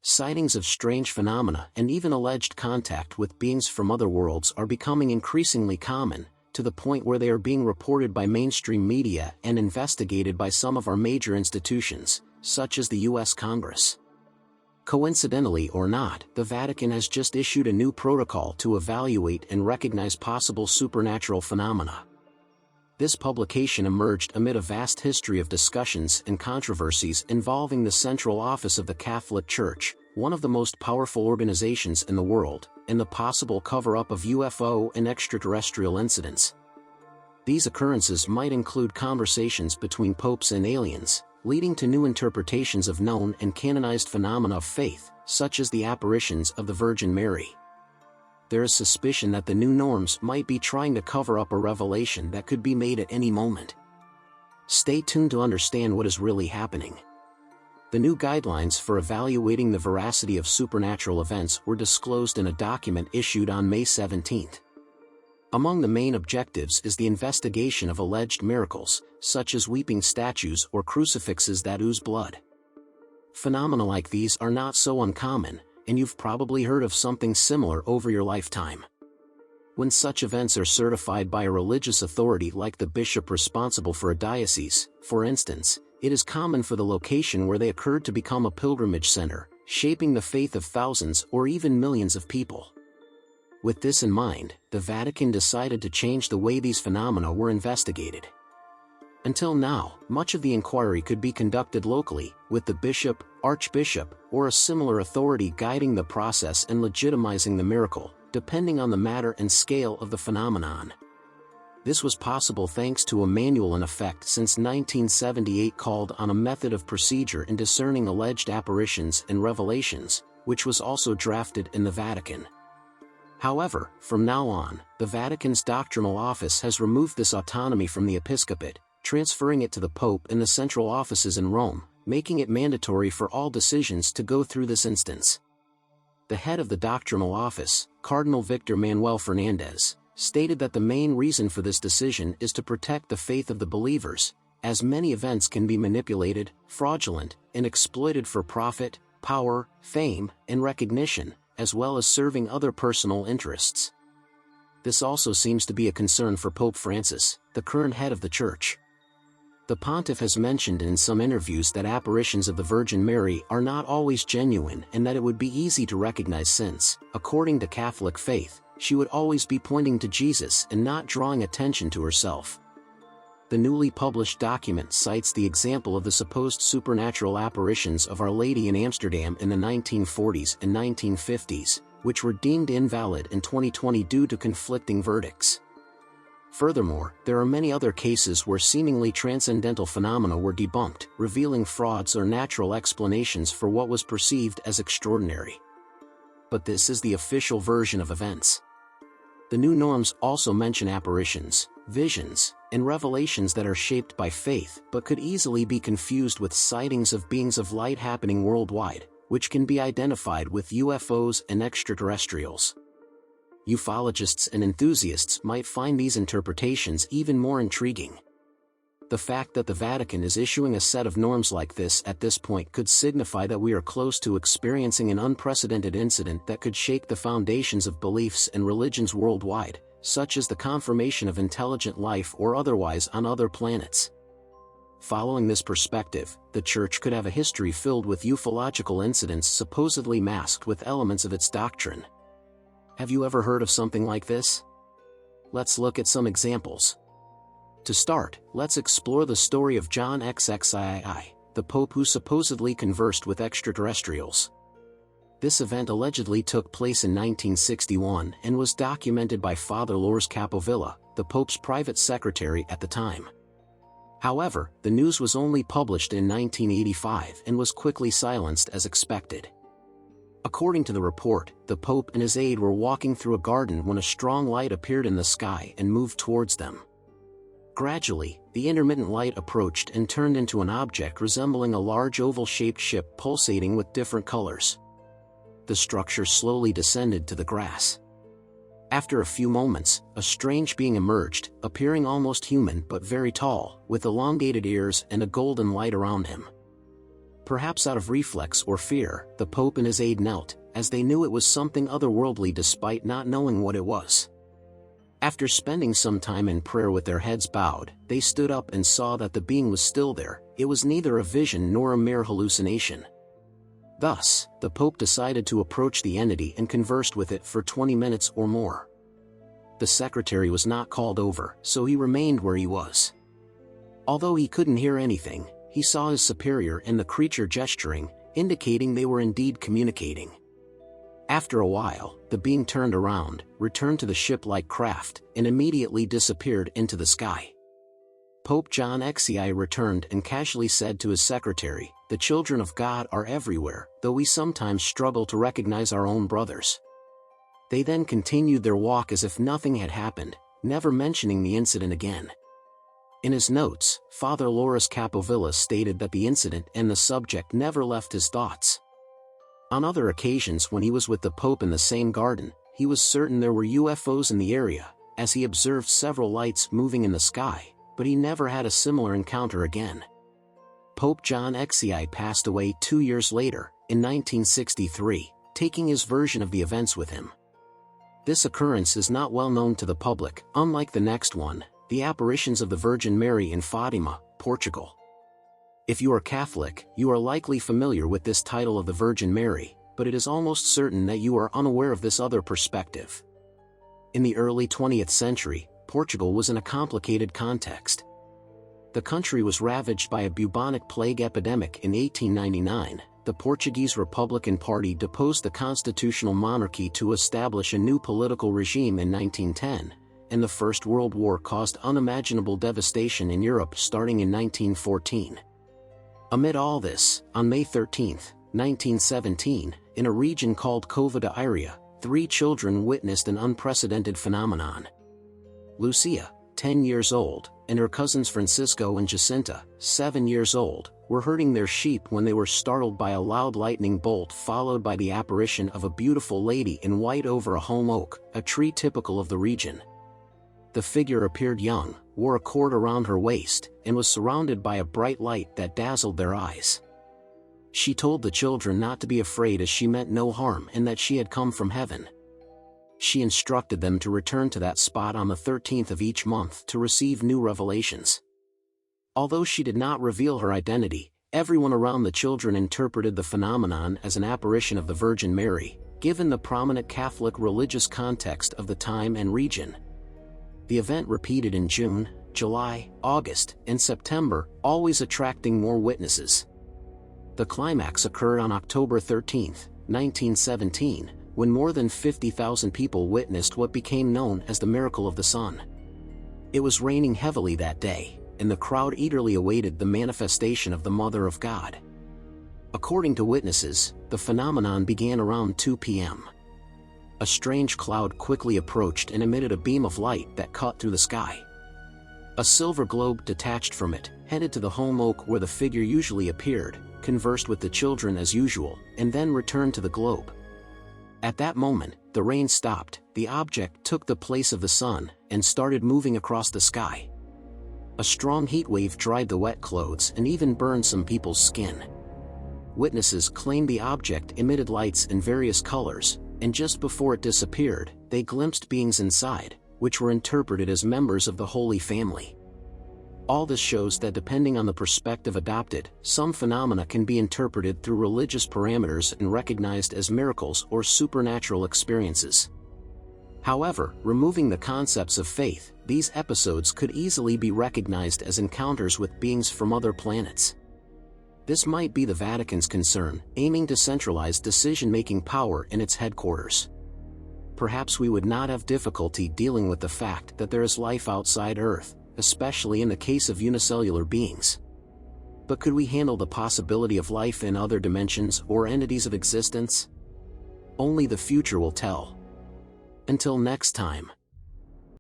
Sightings of strange phenomena and even alleged contact with beings from other worlds are becoming increasingly common, to the point where they are being reported by mainstream media and investigated by some of our major institutions, such as the U.S. Congress. Coincidentally or not, the Vatican has just issued a new protocol to evaluate and recognize possible supernatural phenomena. This publication emerged amid a vast history of discussions and controversies involving the central office of the Catholic Church, one of the most powerful organizations in the world, and the possible cover-up of UFO and extraterrestrial incidents. These occurrences might include conversations between popes and aliens, leading to new interpretations of known and canonized phenomena of faith, such as the apparitions of the Virgin Mary. There is suspicion that the new norms might be trying to cover up a revelation that could be made at any moment. Stay tuned to understand what is really happening. The new guidelines for evaluating the veracity of supernatural events were disclosed in a document issued on May 17. Among the main objectives is the investigation of alleged miracles, such as weeping statues or crucifixes that ooze blood. Phenomena like these are not so uncommon, and you've probably heard of something similar over your lifetime. When such events are certified by a religious authority like the bishop responsible for a diocese, for instance, it is common for the location where they occurred to become a pilgrimage center, shaping the faith of thousands or even millions of people. With this in mind, the Vatican decided to change the way these phenomena were investigated. Until now, much of the inquiry could be conducted locally, with the bishop, archbishop, or a similar authority guiding the process and legitimizing the miracle, depending on the matter and scale of the phenomenon. This was possible thanks to a manual in effect since 1978 called on a method of procedure in discerning alleged apparitions and revelations, which was also drafted in the Vatican. However, from now on, the Vatican's doctrinal office has removed this autonomy from the episcopate, transferring it to the Pope and the central offices in Rome, making it mandatory for all decisions to go through this instance. The head of the doctrinal office, Cardinal Victor Manuel Fernandez, stated that the main reason for this decision is to protect the faith of the believers, as many events can be manipulated, fraudulent, and exploited for profit, power, fame, and recognition, as well as serving other personal interests. This also seems to be a concern for Pope Francis, the current head of the Church. The pontiff has mentioned in some interviews that apparitions of the Virgin Mary are not always genuine and that it would be easy to recognize since, according to Catholic faith, she would always be pointing to Jesus and not drawing attention to herself. The newly published document cites the example of the supposed supernatural apparitions of Our Lady in Amsterdam in the 1940s and 1950s, which were deemed invalid in 2020 due to conflicting verdicts. Furthermore, there are many other cases where seemingly transcendental phenomena were debunked, revealing frauds or natural explanations for what was perceived as extraordinary. But this is the official version of events. The new norms also mention apparitions, visions, and revelations that are shaped by faith but could easily be confused with sightings of beings of light happening worldwide, which can be identified with UFOs and extraterrestrials. Ufologists and enthusiasts might find these interpretations even more intriguing. The fact that the Vatican is issuing a set of norms like this at this point could signify that we are close to experiencing an unprecedented incident that could shake the foundations of beliefs and religions worldwide, such as the confirmation of intelligent life or otherwise on other planets. Following this perspective, the Church could have a history filled with ufological incidents supposedly masked with elements of its doctrine. Have you ever heard of something like this? Let's look at some examples. To start, let's explore the story of John XXIII, the Pope who supposedly conversed with extraterrestrials. This event allegedly took place in 1961 and was documented by Father Lourdes Capovilla, the Pope's private secretary at the time. However, the news was only published in 1985 and was quickly silenced as expected. According to the report, the Pope and his aide were walking through a garden when a strong light appeared in the sky and moved towards them. Gradually, the intermittent light approached and turned into an object resembling a large oval-shaped ship pulsating with different colors. The structure slowly descended to the grass. After a few moments, a strange being emerged, appearing almost human but very tall, with elongated ears and a golden light around him. Perhaps out of reflex or fear, the Pope and his aide knelt, as they knew it was something otherworldly despite not knowing what it was. After spending some time in prayer with their heads bowed, they stood up and saw that the being was still there. It was neither a vision nor a mere hallucination. Thus, the Pope decided to approach the entity and conversed with it for 20 minutes or more. The secretary was not called over, so he remained where he was. Although he couldn't hear anything, he saw his superior and the creature gesturing, indicating they were indeed communicating. After a while, the being turned around, returned to the ship-like craft, and immediately disappeared into the sky. Pope John XXIII returned and casually said to his secretary, "The children of God are everywhere, though we sometimes struggle to recognize our own brothers." They then continued their walk as if nothing had happened, never mentioning the incident again. In his notes, Father Loris Capovilla stated that the incident and the subject never left his thoughts. On other occasions when he was with the Pope in the same garden, he was certain there were UFOs in the area, as he observed several lights moving in the sky, but he never had a similar encounter again. Pope John XXIII passed away 2 years later, in 1963, taking his version of the events with him. This occurrence is not well known to the public, unlike the next one, the apparitions of the Virgin Mary in Fátima, Portugal. If you are Catholic, you are likely familiar with this title of the Virgin Mary, but it is almost certain that you are unaware of this other perspective. In the early 20th century, Portugal was in a complicated context. The country was ravaged by a bubonic plague epidemic in 1899. The Portuguese Republican Party deposed the constitutional monarchy to establish a new political regime in 1910, and the First World War caused unimaginable devastation in Europe starting in 1914. Amid all this, on May 13, 1917, in a region called Cova da Iria, 3 children witnessed an unprecedented phenomenon. Lucia, 10 years old, and her cousins Francisco and Jacinta, 7 years old, were herding their sheep when they were startled by a loud lightning bolt followed by the apparition of a beautiful lady in white over a holm oak, a tree typical of the region. The figure appeared young, wore a cord around her waist, and was surrounded by a bright light that dazzled their eyes. She told the children not to be afraid as she meant no harm and that she had come from heaven. She instructed them to return to that spot on the 13th of each month to receive new revelations. Although she did not reveal her identity, everyone around the children interpreted the phenomenon as an apparition of the Virgin Mary, given the prominent Catholic religious context of the time and region. The event repeated in June, July, August, and September, always attracting more witnesses. The climax occurred on October 13, 1917, when more than 50,000 people witnessed what became known as the Miracle of the Sun. It was raining heavily that day, and the crowd eagerly awaited the manifestation of the Mother of God. According to witnesses, the phenomenon began around 2 p.m. A strange cloud quickly approached and emitted a beam of light that cut through the sky. A silver globe detached from it, headed to the holm oak where the figure usually appeared, conversed with the children as usual, and then returned to the globe. At that moment, the rain stopped, the object took the place of the sun, and started moving across the sky. A strong heat wave dried the wet clothes and even burned some people's skin. Witnesses claimed the object emitted lights in various colors, and just before it disappeared, they glimpsed beings inside, which were interpreted as members of the Holy Family. All this shows that depending on the perspective adopted, some phenomena can be interpreted through religious parameters and recognized as miracles or supernatural experiences. However, removing the concepts of faith, these episodes could easily be recognized as encounters with beings from other planets. This might be the Vatican's concern, aiming to centralize decision-making power in its headquarters. Perhaps we would not have difficulty dealing with the fact that there is life outside Earth, especially in the case of unicellular beings. But could we handle the possibility of life in other dimensions or entities of existence? Only the future will tell. Until next time.